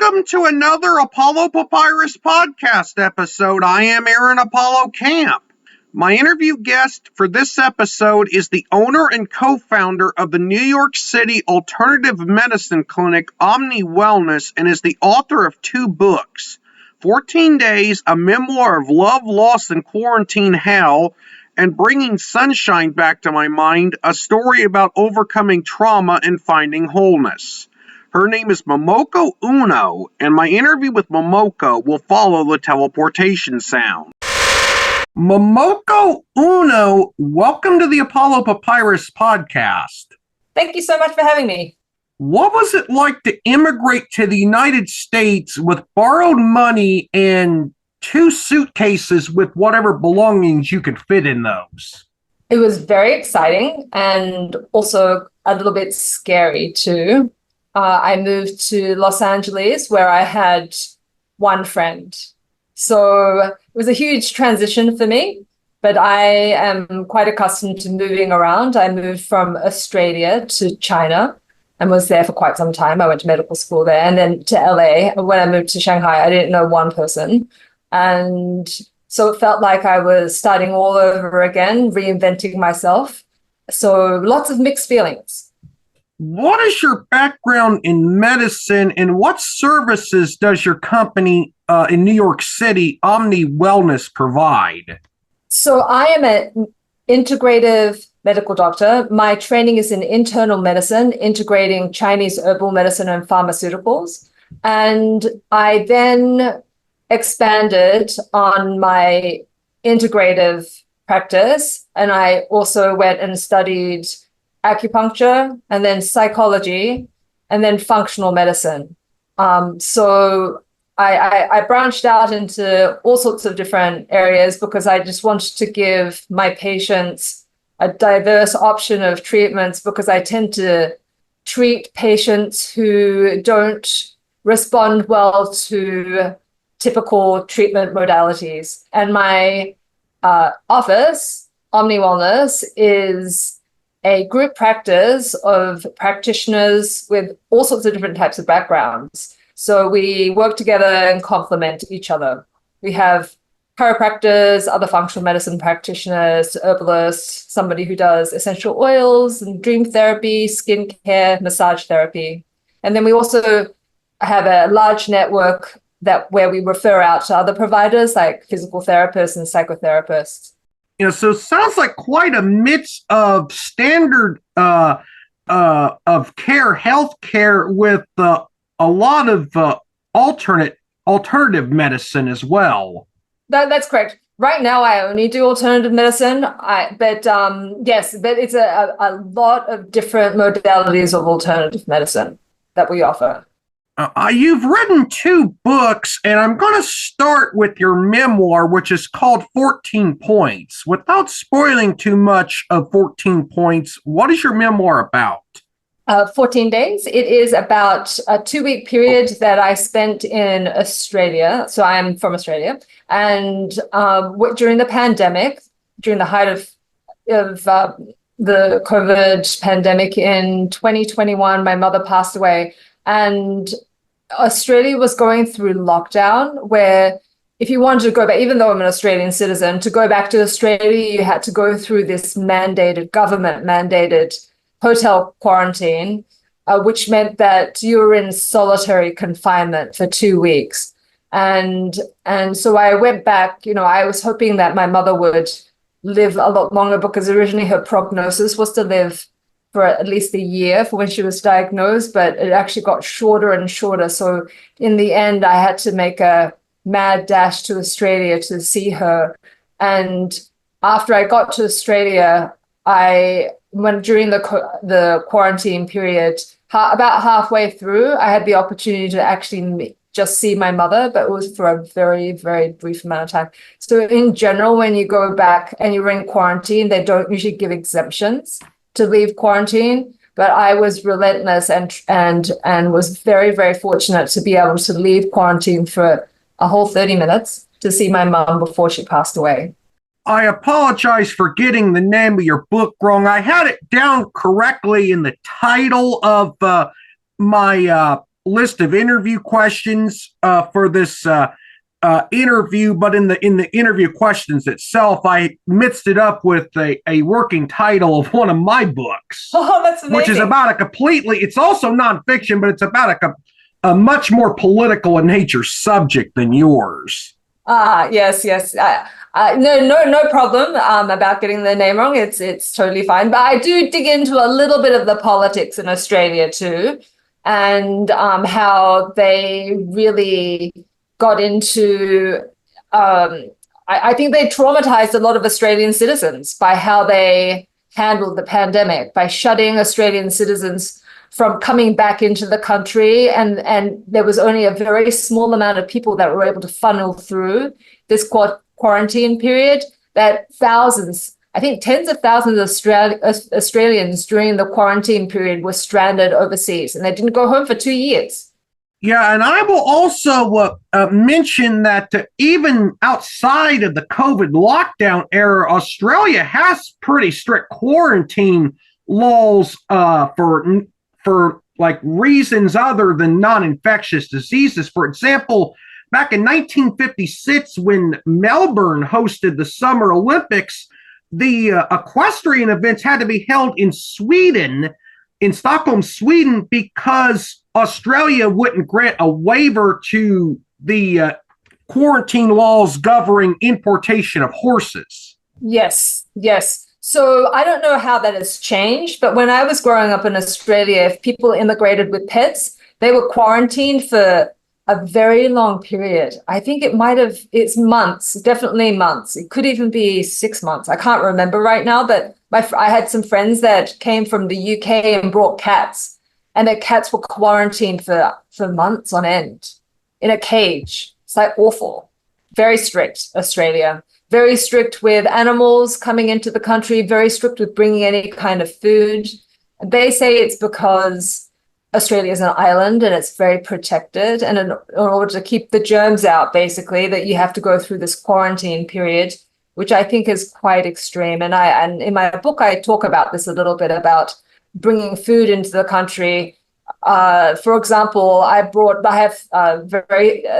Welcome to another Apollo Papyrus podcast episode. I am Aaron Apollo Camp. My interview guest for this episode is the owner and co-founder of the New York City alternative medicine clinic Omni Wellness and is the author of 2 books, 14 Days, A Memoir of Love, Loss, and Quarantine Hell, and Bringing Sunshine Back to My Mind, a story about overcoming trauma and finding wholeness. Her name is Momoko Uno, and my interview with Momoko will follow the teleportation sound. Momoko Uno, welcome to the Apollo Papyrus podcast. Thank you so much for having me. What was it like to immigrate to the United States with borrowed money and 2 suitcases with whatever belongings you could fit in those? It was very exciting and also a little bit scary too. I moved to Los Angeles where I had 1 friend. So it was a huge transition for me, but I am quite accustomed to moving around. I moved from Australia to China and was there for quite some time. I went to medical school there and then to LA. When I moved to Shanghai, I didn't know 1 person. And so it felt like I was starting all over again, reinventing myself. So lots of mixed feelings. What is your background in medicine and what services does your company in New York City, Omni Wellness, provide? So I am an integrative medical doctor. My training is in internal medicine, integrating Chinese herbal medicine and pharmaceuticals. And I then expanded on my integrative practice. And I also went and studied acupuncture, and then psychology, and then functional medicine. So I branched out into all sorts of different areas because I just wanted to give my patients a diverse option of treatments, because I tend to treat patients who don't respond well to typical treatment modalities. And my office, Omni Wellness, is a group practice of practitioners with all sorts of different types of backgrounds. So we work together and complement each other. We have chiropractors, other functional medicine practitioners, herbalists, somebody who does essential oils and dream therapy, skincare, massage therapy. And then we also have a large network where we refer out to other providers like physical therapists and psychotherapists. So it sounds like quite a mix of standard of care, healthcare, with a lot of alternative medicine as well. That's correct. Right now, I only do alternative medicine, but it's a lot of different modalities of alternative medicine that we offer. You've written 2 books, and I'm going to start with your memoir, which is called 14 Points. Without spoiling too much of 14 Points, what is your memoir about? 14 Days. It is about a 2-week period that I spent in Australia. So I'm from Australia. And during the pandemic, during the height of the COVID pandemic in 2021, my mother passed away. And Australia was going through lockdown, where if you wanted to go back, even though I'm an Australian citizen, to go back to Australia, you had to go through this government-mandated hotel quarantine, which meant that you were in solitary confinement for 2 weeks. And so I went back. I was hoping that my mother would live a lot longer, because originally her prognosis was to live for at least a year for when she was diagnosed, but it actually got shorter and shorter. So in the end, I had to make a mad dash to Australia to see her. And after I got to Australia, during the quarantine period, about halfway through, I had the opportunity to actually just see my mother, but it was for a very, very brief amount of time. So in general, when you go back and you're in quarantine, they don't usually give exemptions to leave quarantine, but I was relentless and was very, very fortunate to be able to leave quarantine for a whole 30 minutes to see my mom before she passed away. I apologize for getting the name of your book wrong. I had it down correctly in the title of my list of interview questions for this interview, but in the interview questions itself, I mixed it up with a working title of one of my books. Oh, that's amazing. Which is about a completely, it's also nonfiction, but it's about a much more political in nature subject than yours. Yes. No problem about getting the name wrong. It's totally fine. But I do dig into a little bit of the politics in Australia too, and how they really got into. I think they traumatized a lot of Australian citizens by how they handled the pandemic, by shutting Australian citizens from coming back into the country. And there was only a very small amount of people that were able to funnel through this quarantine period, that thousands, I think tens of thousands of Australians during the quarantine period were stranded overseas, and they didn't go home for 2 years. Yeah, and I will also mention that even outside of the COVID lockdown era, Australia has pretty strict quarantine laws for like reasons other than non-infectious diseases. For example, back in 1956, when Melbourne hosted the Summer Olympics, the equestrian events had to be held in Sweden, in Stockholm, Sweden, because Australia wouldn't grant a waiver to the quarantine laws governing importation of horses. Yes. So I don't know how that has changed, but when I was growing up in Australia, if people immigrated with pets, they were quarantined for a very long period. I think it's months, definitely months. It could even be 6 months. I can't remember right now, but I had some friends that came from the UK and brought cats, and their cats were quarantined for months on end in a cage. It's like awful. Very strict, Australia. Very strict with animals coming into the country, very strict with bringing any kind of food. They say it's because Australia is an island and it's very protected. And in order to keep the germs out, basically, that you have to go through this quarantine period, which I think is quite extreme. And in my book, I talk about this a little bit, about bringing food into the country. For example, at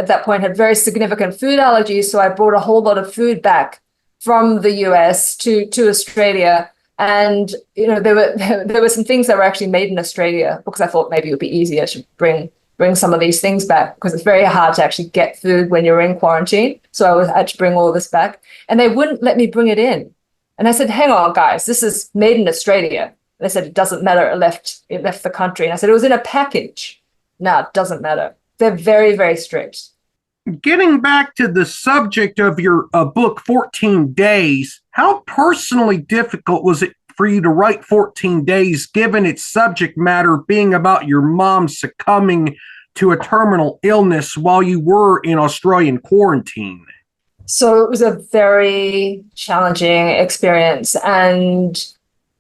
that point had very significant food allergies. So I brought a whole lot of food back from the US to Australia. And, there were some things that were actually made in Australia, because I thought maybe it would be easier to bring some of these things back, because it's very hard to actually get food when you're in quarantine. So I had to bring all this back, and they wouldn't let me bring it in. And I said, hang on, guys, this is made in Australia. They said, it doesn't matter. It left the country. And I said, it was in a package. No, it doesn't matter. They're very, very strict. Getting back to the subject of your book, 14 Days, how personally difficult was it for you to write 14 Days, given its subject matter being about your mom succumbing to a terminal illness while you were in Australian quarantine? So it was a very challenging experience. And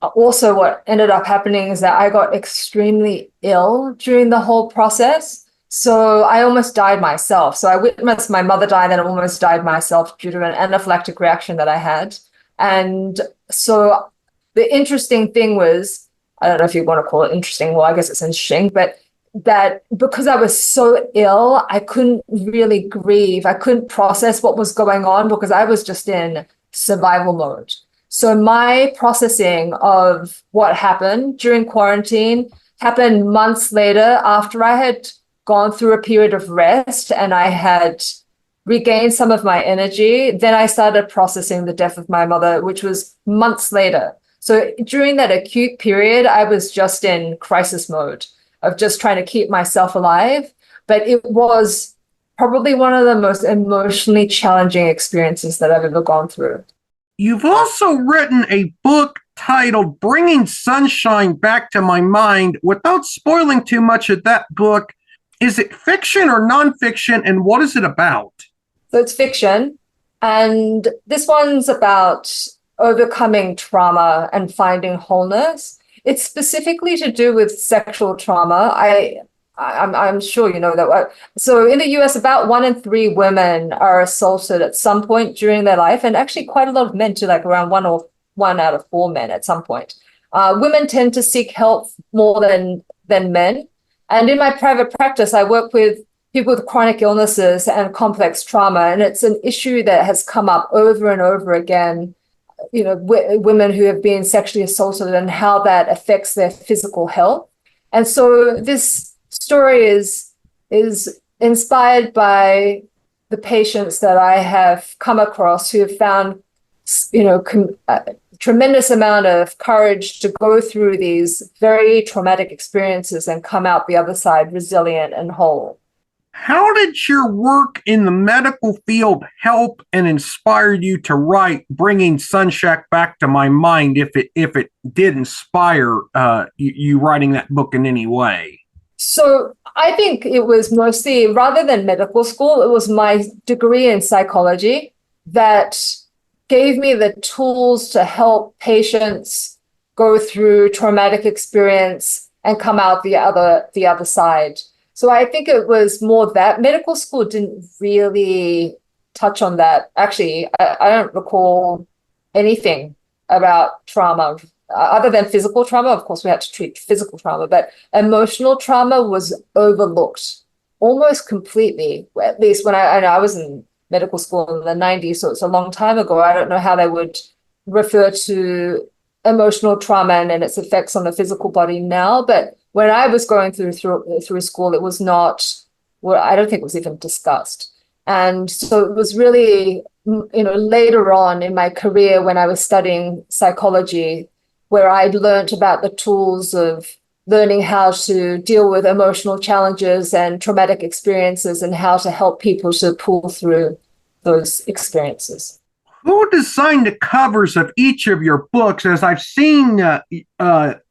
also what ended up happening is that I got extremely ill during the whole process. So I almost died myself. So I witnessed my mother die, then I almost died myself due to an anaphylactic reaction that I had. And so the interesting thing was, I don't know if you want to call it interesting, well, I guess it's interesting, but that because I was so ill, I couldn't really grieve. I couldn't process what was going on because I was just in survival mode. So my processing of what happened during quarantine happened months later, after I had gone through a period of rest and I had regained some of my energy. Then I started processing the death of my mother, which was months later. So during that acute period, I was just in crisis mode of just trying to keep myself alive. But it was probably one of the most emotionally challenging experiences that I've ever gone through. You've also written a book titled Bringing Sunshine Back to My Mind. Without spoiling too much of that book, is it fiction or nonfiction, and what is it about? So it's fiction, and this one's about overcoming trauma and finding wholeness. It's specifically to do with sexual trauma. I'm sure you know that. So in the US, about 1 in 3 women are assaulted at some point during their life, and actually quite a lot of men too, like around 1 out of 4 men at some point. Women tend to seek help more than men. And in my private practice, I work with people with chronic illnesses and complex trauma. And it's an issue that has come up over and over again, women who have been sexually assaulted and how that affects their physical health. And so this story is inspired by the patients that I have come across who have found, tremendous amount of courage to go through these very traumatic experiences and come out the other side resilient and whole. How did your work in the medical field help and inspire you to write Bringing Sunshine Back to My Mind, if it did inspire you writing that book in any way? So I think it was mostly, rather than medical school, it was my degree in psychology that gave me the tools to help patients go through traumatic experience and come out the other side. So I think it was more that medical school didn't really touch on that. Actually, I don't recall anything about trauma other than physical trauma. Of course, we had to treat physical trauma, but emotional trauma was overlooked almost completely, at least when I was in medical school in the 90s, so it's a long time ago. I don't know how they would refer to emotional trauma and its effects on the physical body now, but when I was going through school, it was not, well, I don't think it was even discussed. And so it was really, later on in my career when I was studying psychology, where I'd learned about the tools of learning how to deal with emotional challenges and traumatic experiences and how to help people to pull through those experiences. Who designed the covers of each of your books? As I've seen the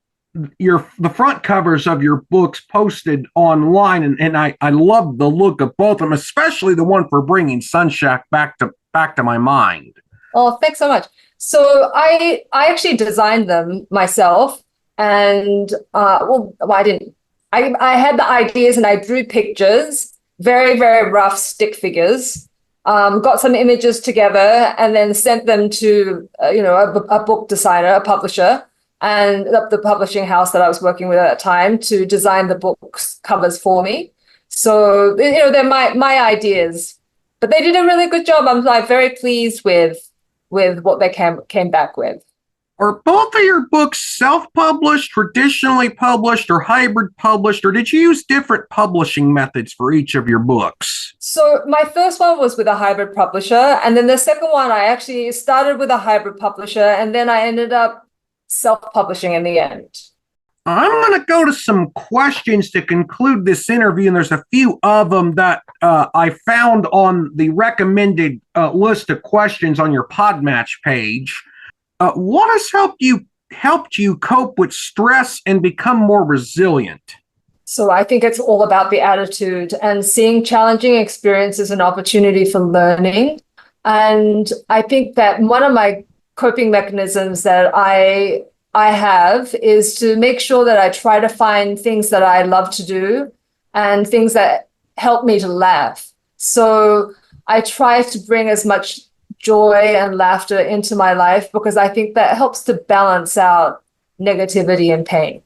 front covers of your books posted online, and I love the look of both of them, especially the one for Bringing Sunshine Back to My Mind. Oh, thanks so much. So I actually designed them myself. And I didn't. I had the ideas and I drew pictures, very, very rough stick figures, got some images together and then sent them to, a book designer, a publisher, and the publishing house that I was working with at that time to design the book's covers for me. So, they're my ideas, but they did a really good job. I'm like very pleased with what they came back with. Are both of your books self-published, traditionally published, or hybrid published, or did you use different publishing methods for each of your books? So my first one was with a hybrid publisher, and then the second one I actually started with a hybrid publisher, and then I ended up self-publishing in the end. I'm going to go to some questions to conclude this interview, and there's a few of them that I found on the recommended list of questions on your Podmatch page. What has helped you cope with stress and become more resilient? So I think it's all about the attitude and seeing challenging experiences as an opportunity for learning. And I think that one of my coping mechanisms that I have is to make sure that I try to find things that I love to do and things that help me to laugh. So I try to bring as much joy and laughter into my life because I think that helps to balance out negativity and pain.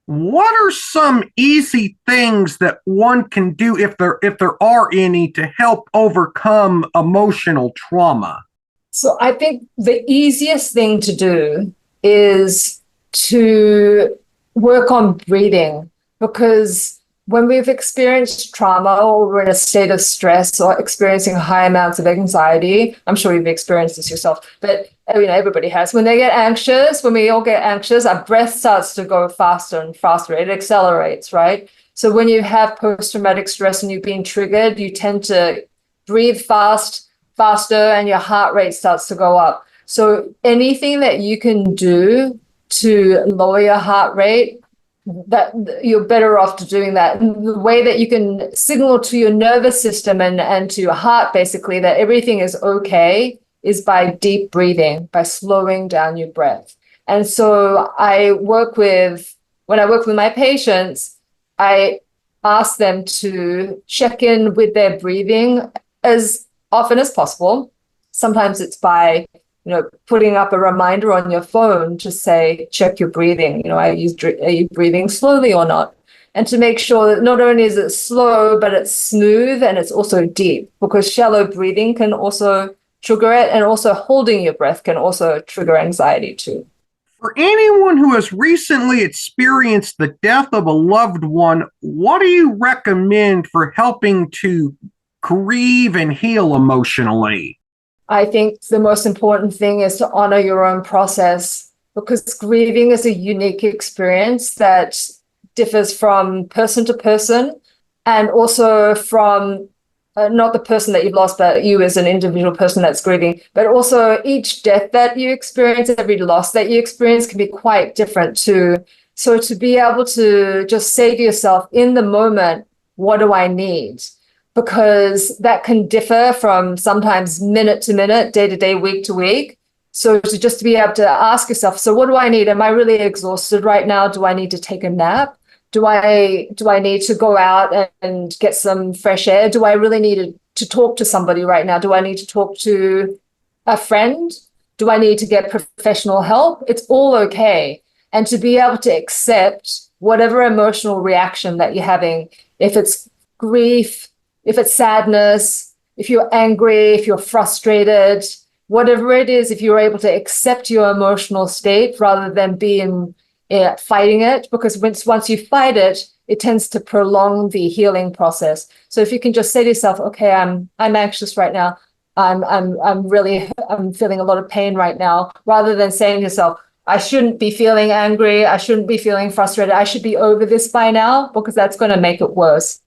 What are some easy things that one can do, if there are any, to help overcome emotional trauma? So I think the easiest thing to do is to work on breathing, because when we've experienced trauma or we're in a state of stress or experiencing high amounts of anxiety, I'm sure you've experienced this yourself, but everybody has. When we all get anxious, our breath starts to go faster and faster. It accelerates, right? So when you have post-traumatic stress and you've been triggered, you tend to breathe faster, and your heart rate starts to go up. So anything that you can do to lower your heart rate, that you're better off to doing that. And the way that you can signal to your nervous system and to your heart, basically, that everything is okay is by deep breathing, by slowing down your breath. And so when I work with my patients, I ask them to check in with their breathing as often as possible. Sometimes it's by putting up a reminder on your phone to say, check your breathing. Are you breathing slowly or not? and to make sure that not only is it slow, but it's smooth and it's also deep, because shallow breathing can also trigger it, and also holding your breath can also trigger anxiety too. For anyone who has recently experienced the death of a loved one, what do you recommend for helping to grieve and heal emotionally? I think the most important thing is to honor your own process, because grieving is a unique experience that differs from person to person, and also from not the person that you've lost, but you as an individual person that's grieving. But also each death that you experience, every loss that you experience can be quite different too. So to be able to just say to yourself in the moment, what do I need? Because that can differ from sometimes minute to minute, day to day, week to week. So to just be able to ask yourself, so what do I need? Am I really exhausted right now? Do I need to take a nap? Do I need to go out and get some fresh air? Do I really need to talk to somebody right now? Do I need to talk to a friend? Do I need to get professional help? It's all okay. And to be able to accept whatever emotional reaction that you're having, if it's grief, if it's sadness, if you're angry, if you're frustrated, whatever it is, if you're able to accept your emotional state rather than being fighting it, because once you fight it, it tends to prolong the healing process. So if you can just say to yourself, okay, I'm anxious right now. I'm feeling a lot of pain right now, rather than saying to yourself, I shouldn't be feeling angry. I shouldn't be feeling frustrated. I should be over this by now, because that's going to make it worse.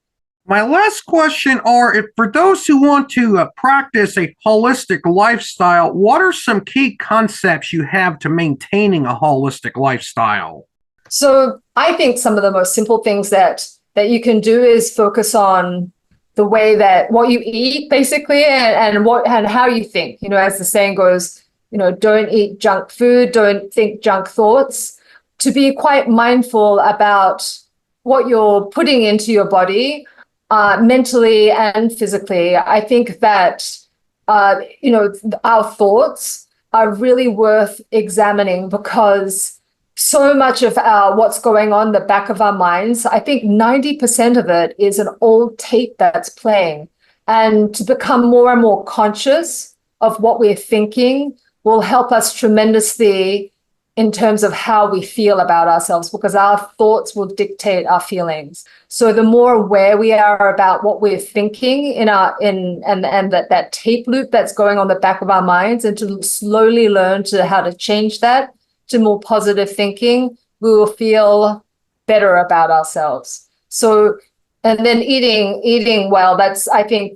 My last question are, if for those who want to practice a holistic lifestyle, what are some key concepts you have to maintaining a holistic lifestyle? So I think some of the most simple things that you can do is focus on the way that what you eat, basically, and how you think. As the saying goes, don't eat junk food, don't think junk thoughts. To be quite mindful about what you're putting into your body, mentally and physically. I think that our thoughts are really worth examining, because so much of what's going on in the back of our minds, I think 90% of it is an old tape that's playing. And to become more and more conscious of what we're thinking will help us tremendously in terms of how we feel about ourselves, because our thoughts will dictate our feelings. So the more aware we are about what we're thinking and that tape loop that's going on the back of our minds, and to slowly learn how to change that to more positive thinking, we will feel better about ourselves. So, and then eating well, I think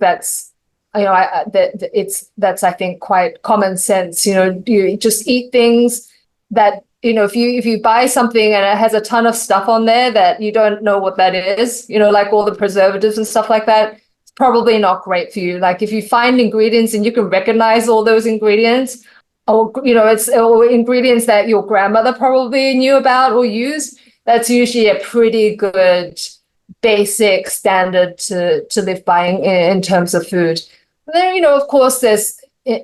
quite common sense. You just eat things that, if you buy something and it has a ton of stuff on there that you don't know what that is, like all the preservatives and stuff like that, it's probably not great for you. Like if you find ingredients and you can recognize all those ingredients, or or ingredients that your grandmother probably knew about or used, that's usually a pretty good basic standard to live by in terms of food. And then, of course, there's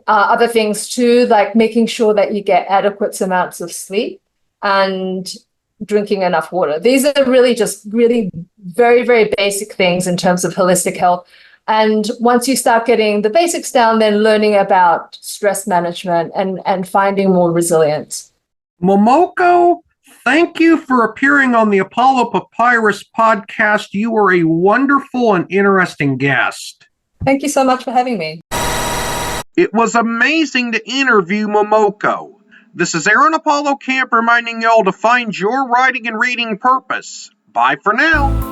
other things too, like making sure that you get adequate amounts of sleep and drinking enough water. These are really very, very basic things in terms of holistic health. And once you start getting the basics down, then learning about stress management and finding more resilience. Momoko, thank you for appearing on the Apollo Papyrus podcast. You are a wonderful and interesting guest. Thank you so much for having me. It was amazing to interview Momoko. This is Aaron Apollo Camp reminding y'all to find your writing and reading purpose. Bye for now.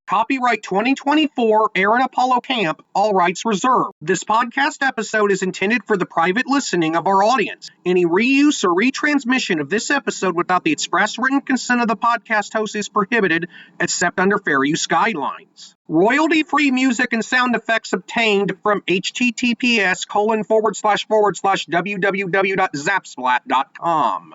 Copyright 2024, Aaron Apollo Camp, all rights reserved. This podcast episode is intended for the private listening of our audience. Any reuse or retransmission of this episode without the express written consent of the podcast host is prohibited, except under fair use guidelines. Royalty-free music and sound effects obtained from https://www.zapsplat.com.